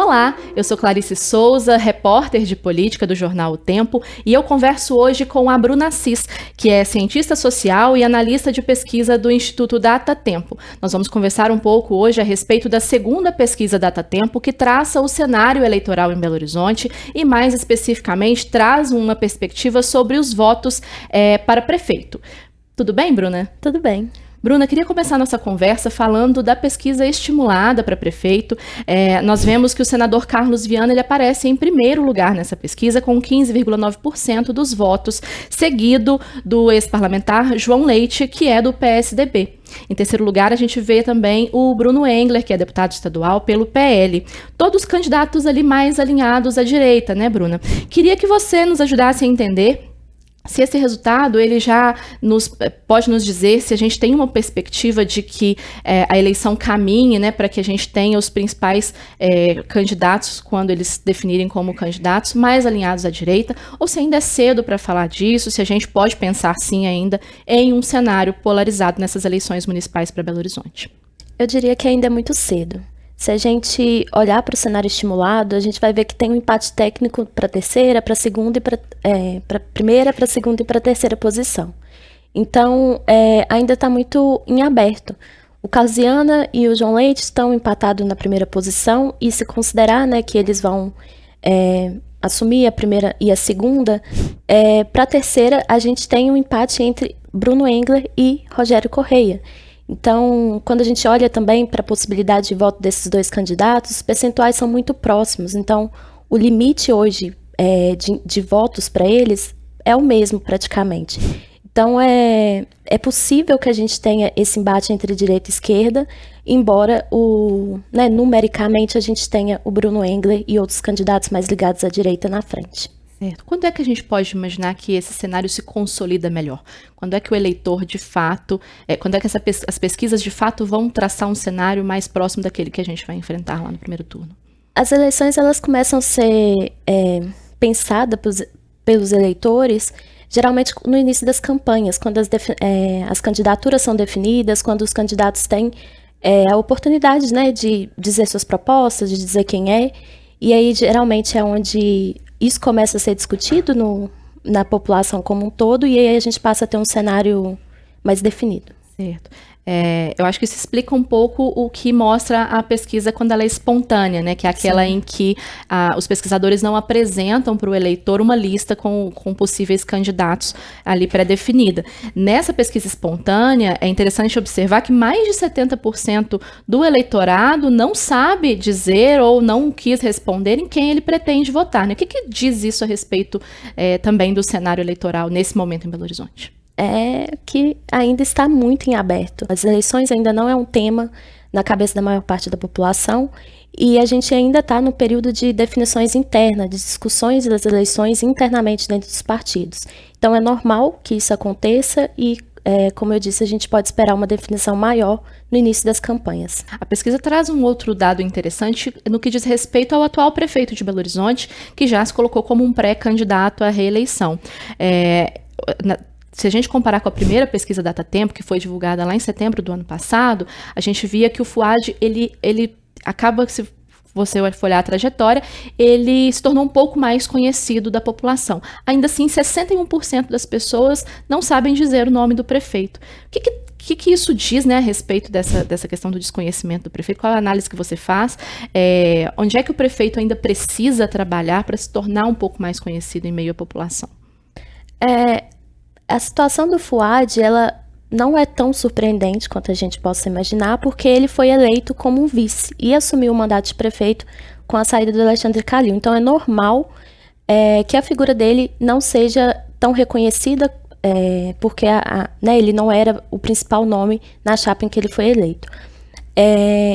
Olá, eu sou Clarice Souza, repórter de política do jornal O Tempo, e eu converso hoje com a Bruna Assis, que é cientista social e analista de pesquisa do Instituto Datatempo. Nós vamos conversar um pouco hoje a respeito da segunda pesquisa Datatempo, que traça o cenário eleitoral em Belo Horizonte e, mais especificamente, traz uma perspectiva sobre os votos para prefeito. Tudo bem, Bruna? Tudo bem. Bruna, queria começar nossa conversa falando da pesquisa estimulada para prefeito. Nós vemos que o senador Carlos Viana ele aparece em primeiro lugar nessa pesquisa, com 15,9% dos votos, seguido do ex-parlamentar João Leite, que é do PSDB. Em terceiro lugar, a gente vê também o Bruno Engler, que é deputado estadual pelo PL. Todos candidatos ali mais alinhados à direita, né, Bruna? Queria que você nos ajudasse a entender se esse resultado ele já pode nos dizer se a gente tem uma perspectiva de que a eleição caminhe, né, para que a gente tenha os principais candidatos, quando eles se definirem como candidatos, mais alinhados à direita, ou se ainda é cedo para falar disso, se a gente pode pensar sim ainda em um cenário polarizado nessas eleições municipais para Belo Horizonte. Eu diria que ainda é muito cedo. Se a gente olhar para o cenário estimulado, a gente vai ver que tem um empate técnico para a terceira, para a segunda e para a primeira, para a segunda e para a terceira posição. Então, ainda está muito em aberto. O Carlos Viana e o João Leite estão empatados na primeira posição, e se considerar, né, que eles vão assumir a primeira e a segunda, para a terceira a gente tem um empate entre Bruno Engler e Rogério Correia. Então, quando a gente olha também para a possibilidade de voto desses dois candidatos, os percentuais são muito próximos. Então, o limite hoje de votos para eles é o mesmo praticamente. Então, é possível que a gente tenha esse embate entre direita e esquerda, embora numericamente a gente tenha o Bruno Engler e outros candidatos mais ligados à direita na frente. Certo. Quando é que a gente pode imaginar que esse cenário se consolida melhor? Quando é que o eleitor, de fato, quando é que as pesquisas, de fato, vão traçar um cenário mais próximo daquele que a gente vai enfrentar lá no primeiro turno? As eleições, elas começam a ser pensadas pelos eleitores, geralmente no início das campanhas, quando as candidaturas são definidas, quando os candidatos têm a oportunidade, né, de dizer suas propostas, de dizer quem é, e aí geralmente é onde isso começa a ser discutido na população como um todo, e aí a gente passa a ter um cenário mais definido. Certo. Eu acho que isso explica um pouco o que mostra a pesquisa quando ela é espontânea, né? Que é aquela Sim. em que os pesquisadores não apresentam para o eleitor uma lista com possíveis candidatos ali pré-definida. Nessa pesquisa espontânea, é interessante observar que mais de 70% do eleitorado não sabe dizer ou não quis responder em quem ele pretende votar, né? O que diz isso a respeito também do cenário eleitoral nesse momento em Belo Horizonte? É que ainda está muito em aberto. As eleições ainda não é um tema na cabeça da maior parte da população, e a gente ainda está no período de definições internas, de discussões das eleições internamente dentro dos partidos. Então é normal que isso aconteça e, como eu disse, a gente pode esperar uma definição maior no início das campanhas. A pesquisa traz um outro dado interessante no que diz respeito ao atual prefeito de Belo Horizonte, que já se colocou como um pré-candidato à reeleição. Se a gente comparar com a primeira pesquisa Datatempo, que foi divulgada lá em setembro do ano passado, a gente via que o Fuad, ele acaba, se você olhar a trajetória, ele se tornou um pouco mais conhecido da população. Ainda assim, 61% das pessoas não sabem dizer o nome do prefeito. O que isso diz, né, a respeito dessa questão do desconhecimento do prefeito? Qual é a análise que você faz? Onde é que o prefeito ainda precisa trabalhar para se tornar um pouco mais conhecido em meio à população? A situação do Fuad, ela não é tão surpreendente quanto a gente possa imaginar, porque ele foi eleito como um vice e assumiu o mandato de prefeito com a saída do Alexandre Calil. Então é normal que a figura dele não seja tão reconhecida, porque ele não era o principal nome na chapa em que ele foi eleito.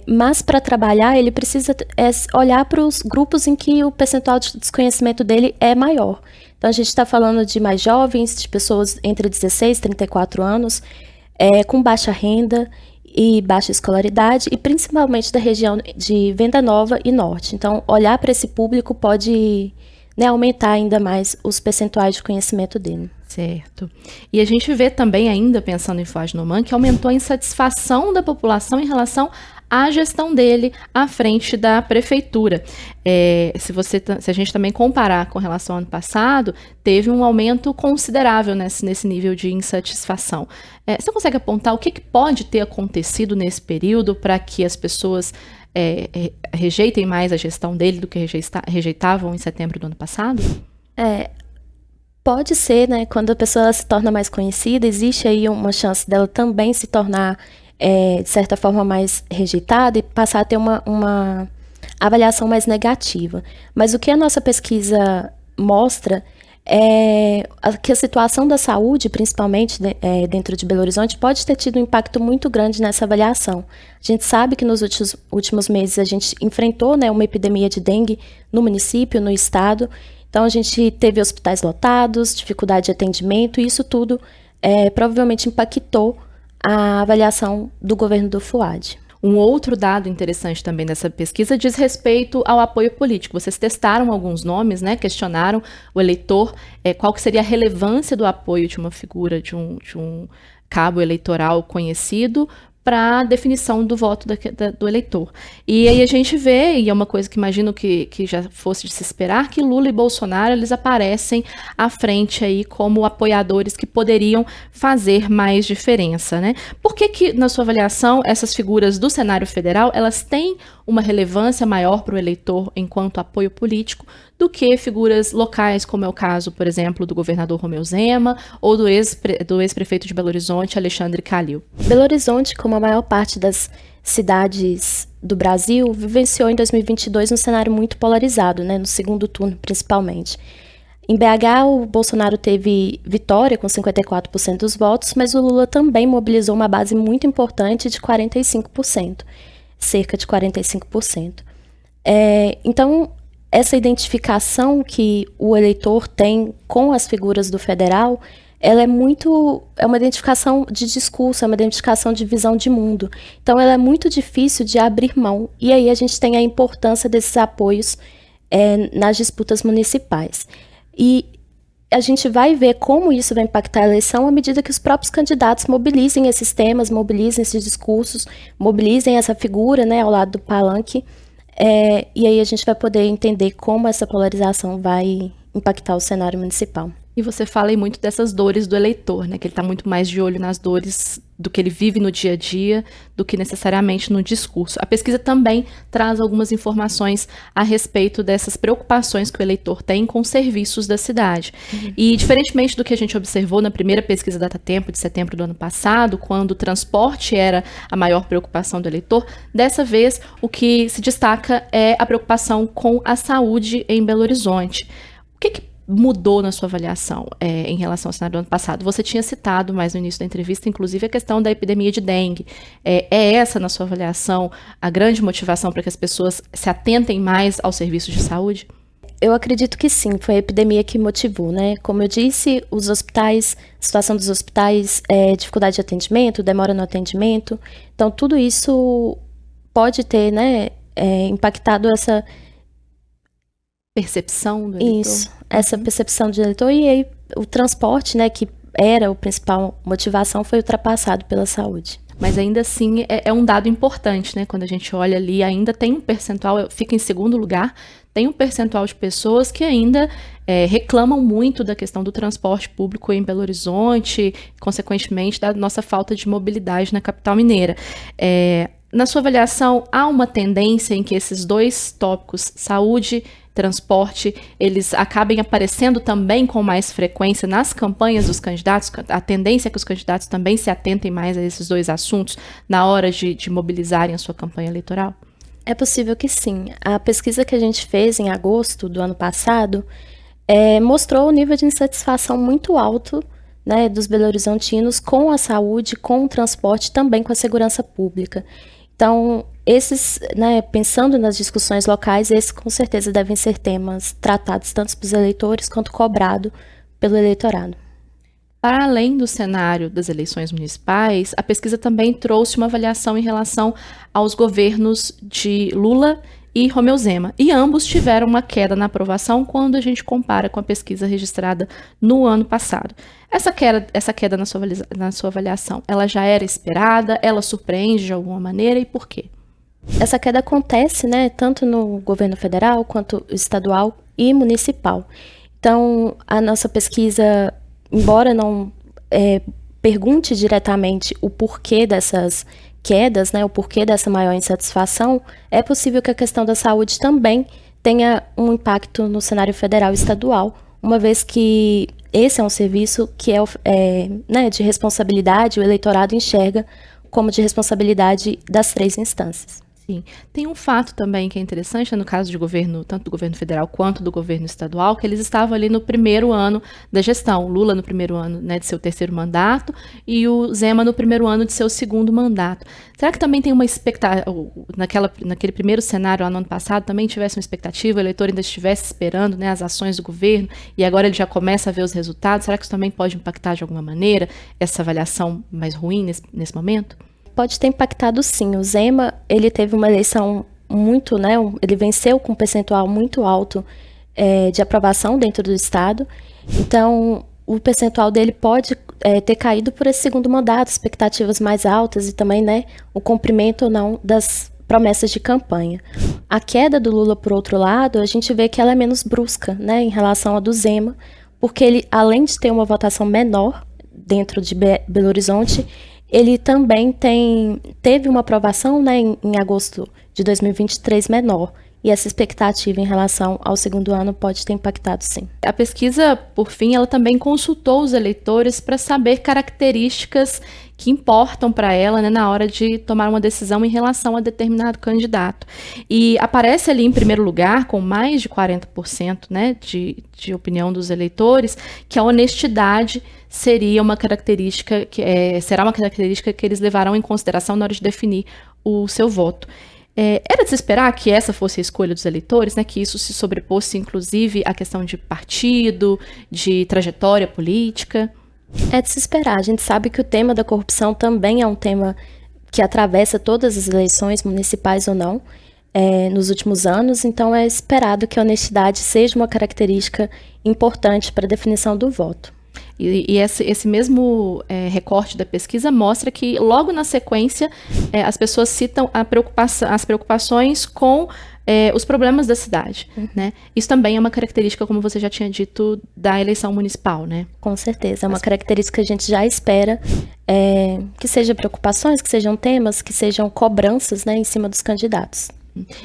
Mas para trabalhar, ele precisa olhar para os grupos em que o percentual de desconhecimento dele é maior. Então, a gente está falando de mais jovens, de pessoas entre 16 e 34 anos, com baixa renda e baixa escolaridade, e principalmente da região de Venda Nova e Norte. Então, olhar para esse público pode, aumentar ainda mais os percentuais de conhecimento dele. Certo. E a gente vê também, ainda pensando em Fuad Noman, que aumentou a insatisfação da população em relação a gestão dele à frente da prefeitura. Se a gente também comparar com relação ao ano passado, teve um aumento considerável nesse nível de insatisfação. Você consegue apontar o que pode ter acontecido nesse período para que as pessoas rejeitem mais a gestão dele do que rejeitavam em setembro do ano passado? Pode ser, né? Quando a pessoa se torna mais conhecida, existe aí uma chance dela também se tornar, de certa forma, mais rejeitada e passar a ter uma avaliação mais negativa. Mas o que a nossa pesquisa mostra é que a situação da saúde, principalmente dentro de Belo Horizonte, pode ter tido um impacto muito grande nessa avaliação. A gente sabe que nos últimos meses a gente enfrentou, né, uma epidemia de dengue no município, no estado. Então, a gente teve hospitais lotados, dificuldade de atendimento, e isso tudo provavelmente impactou a avaliação do governo do Fuad. Um outro dado interessante também dessa pesquisa diz respeito ao apoio político. Vocês testaram alguns nomes, né? Questionaram o eleitor qual que seria a relevância do apoio de uma figura, de um cabo eleitoral conhecido para a definição do voto do eleitor. E aí a gente vê, e é uma coisa que imagino que já fosse de se esperar, que Lula e Bolsonaro, eles aparecem à frente aí como apoiadores que poderiam fazer mais diferença, né? Por que, na sua avaliação, essas figuras do cenário federal, elas têm uma relevância maior para o eleitor enquanto apoio político do que figuras locais, como é o caso, por exemplo, do governador Romeu Zema ou do ex-prefeito de Belo Horizonte, Alexandre Calil? Belo Horizonte, como a maior parte das cidades do Brasil, vivenciou em 2022 um cenário muito polarizado, né, no segundo turno principalmente. Em BH, o Bolsonaro teve vitória com 54% dos votos, mas o Lula também mobilizou uma base muito importante de 45%, cerca de 45%. Então, essa identificação que o eleitor tem com as figuras do federal, ela é uma identificação de discurso, é uma identificação de visão de mundo. Então, ela é muito difícil de abrir mão. E aí a gente tem a importância desses apoios nas disputas municipais. E a gente vai ver como isso vai impactar a eleição à medida que os próprios candidatos mobilizem esses temas, mobilizem esses discursos, mobilizem essa figura, né, ao lado do palanque. E aí a gente vai poder entender como essa polarização vai impactar o cenário municipal. E você fala aí muito dessas dores do eleitor, né? Que ele está muito mais de olho nas dores do que ele vive no dia a dia do que necessariamente no discurso. A pesquisa também traz algumas informações a respeito dessas preocupações que o eleitor tem com os serviços da cidade. E diferentemente do que a gente observou na primeira pesquisa Datatempo de setembro do ano passado, quando o transporte era a maior preocupação do eleitor, dessa vez o que se destaca é a preocupação com a saúde em Belo Horizonte. O que mudou na sua avaliação em relação ao cenário do ano passado? Você tinha citado mais no início da entrevista, inclusive, a questão da epidemia de dengue. É essa, na sua avaliação, a grande motivação para que as pessoas se atentem mais aos serviços de saúde? Eu acredito que sim, foi a epidemia que motivou, né? Como eu disse, os hospitais, a situação dos hospitais, dificuldade de atendimento, demora no atendimento. Então, tudo isso pode ter, né, impactado essa percepção do eleitor. Isso, essa percepção do eleitor. E aí o transporte, né, que era a principal motivação, foi ultrapassado pela saúde. Mas ainda assim é um dado importante, né? Quando a gente olha ali, ainda tem um percentual, fica em segundo lugar, tem um percentual de pessoas que ainda reclamam muito da questão do transporte público em Belo Horizonte, consequentemente da nossa falta de mobilidade na capital mineira. Na sua avaliação, há uma tendência em que esses dois tópicos, saúde, transporte, eles acabem aparecendo também com mais frequência nas campanhas dos candidatos? A tendência é que os candidatos também se atentem mais a esses dois assuntos na hora de mobilizarem a sua campanha eleitoral? É possível que sim. A pesquisa que a gente fez em agosto do ano passado mostrou um nível de insatisfação muito alto, né, dos belo-horizontinos com a saúde, com o transporte, também com a segurança pública. Então, esses, né, pensando nas discussões locais, esses com certeza devem ser temas tratados tanto pelos eleitores quanto cobrado pelo eleitorado. Para além do cenário das eleições municipais, a pesquisa também trouxe uma avaliação em relação aos governos de Lula e Romeu Zema, e ambos tiveram uma queda na aprovação quando a gente compara com a pesquisa registrada no ano passado. Essa queda na sua avaliação, ela já era esperada? Ela surpreende de alguma maneira e por quê? Essa queda acontece, né, tanto no governo federal quanto estadual e municipal. Então, a nossa pesquisa, embora não pergunte diretamente o porquê dessas quedas, né, o porquê dessa maior insatisfação, é possível que a questão da saúde também tenha um impacto no cenário federal e estadual, uma vez que esse é um serviço que né, de responsabilidade, o eleitorado enxerga como de responsabilidade das 3 instâncias. Sim. Tem um fato também que é interessante, no caso de governo, tanto do governo federal quanto do governo estadual, que eles estavam ali no primeiro ano da gestão. Lula no primeiro ano, né, de seu 3º mandato e o Zema no primeiro ano de seu 2º mandato. Será que também tem uma expectativa, naquele primeiro cenário lá no ano passado, também tivesse uma expectativa, o eleitor ainda estivesse esperando, né, as ações do governo e agora ele já começa a ver os resultados? Será que isso também pode impactar de alguma maneira essa avaliação mais ruim nesse momento? Pode ter impactado, sim. O Zema, ele teve uma eleição muito, né, ele venceu com um percentual muito alto de aprovação dentro do Estado. Então, o percentual dele pode ter caído por esse 2º mandato, expectativas mais altas e também, né, o cumprimento ou não das promessas de campanha. A queda do Lula, por outro lado, a gente vê que ela é menos brusca, né, em relação à do Zema, porque ele, além de ter uma votação menor dentro de Belo Horizonte, ele também teve uma aprovação, né, em agosto de 2023 menor. E essa expectativa em relação ao 2º ano pode ter impactado, sim. A pesquisa, por fim, ela também consultou os eleitores para saber características que importam para ela, né, na hora de tomar uma decisão em relação a determinado candidato. E aparece ali em primeiro lugar, com mais de 40%, né, de opinião dos eleitores, que a honestidade seria uma característica será uma característica que eles levarão em consideração na hora de definir o seu voto. Era de se esperar que essa fosse a escolha dos eleitores, né, que isso se sobreposse, inclusive, à questão de partido, de trajetória política? É de se esperar. A gente sabe que o tema da corrupção também é um tema que atravessa todas as eleições, municipais ou não, nos últimos anos, então é esperado que a honestidade seja uma característica importante para a definição do voto. E esse mesmo recorte da pesquisa mostra que, logo na sequência, as pessoas citam as preocupações com os problemas da cidade, né? Isso também é uma característica, como você já tinha dito, da eleição municipal, né? Com certeza, é uma característica que a gente já espera que sejam preocupações, que sejam temas, que sejam cobranças, né, em cima dos candidatos.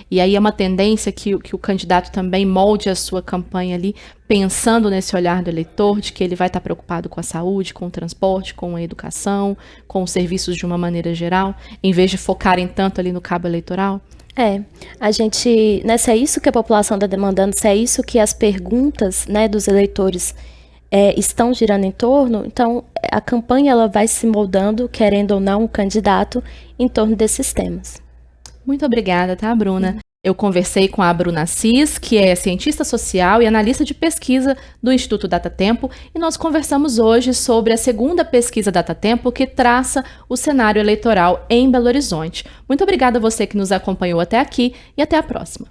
E aí é uma tendência que o candidato também molde a sua campanha ali, pensando nesse olhar do eleitor, de que ele vai estar preocupado com a saúde, com o transporte, com a educação, com os serviços de uma maneira geral, em vez de focarem tanto ali no cabo eleitoral? A gente, né, se é isso que a população está demandando, se é isso que as perguntas, né, dos eleitores estão girando em torno, então a campanha ela vai se moldando, querendo ou não, um candidato em torno desses temas. Muito obrigada, tá, Bruna? Eu conversei com a Bruna Assis, que é cientista social e analista de pesquisa do Instituto Datatempo, e nós conversamos hoje sobre a 2ª pesquisa Datatempo, que traça o cenário eleitoral em Belo Horizonte. Muito obrigada a você que nos acompanhou até aqui e até a próxima.